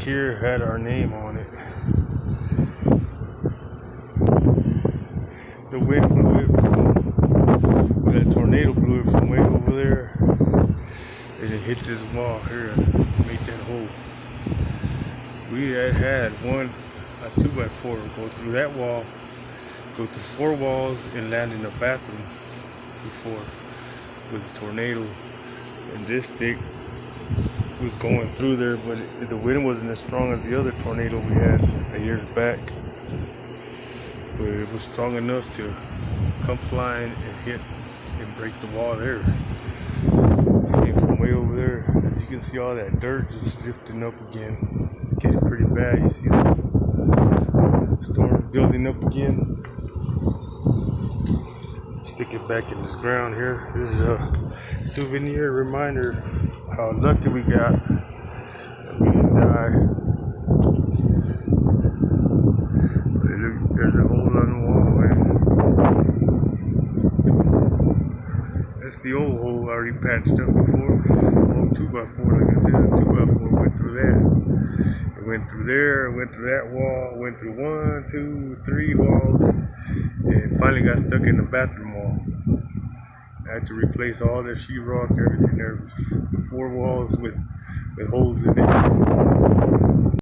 here had our name on it. The wind blew it when that tornado blew it from way over there. And it hit this wall here and made that hole. We had a 2x4 go through that wall, go through 4 walls and land in a bathroom before with a tornado. And this stick was going through there, but the wind wasn't as strong as the other tornado we had years back. But it was strong enough to come flying and hit and break the wall there. Came from way over there. As you can see, all that dirt just lifting up again. It's getting pretty bad. You see the storm's building up again. Stick it back in this ground here. This is a souvenir reminder how lucky we got that we didn't die. But look, there's a hole on the wall, man. That's the old hole I already patched up before. Old 2x4, like I said, a 2x4 went through that. It went through there, it went through that wall, went through 1, 2, 3 walls, and finally got stuck in the bathroom wall. I had to replace all the sheetrock, everything. There was 4 walls with holes in it.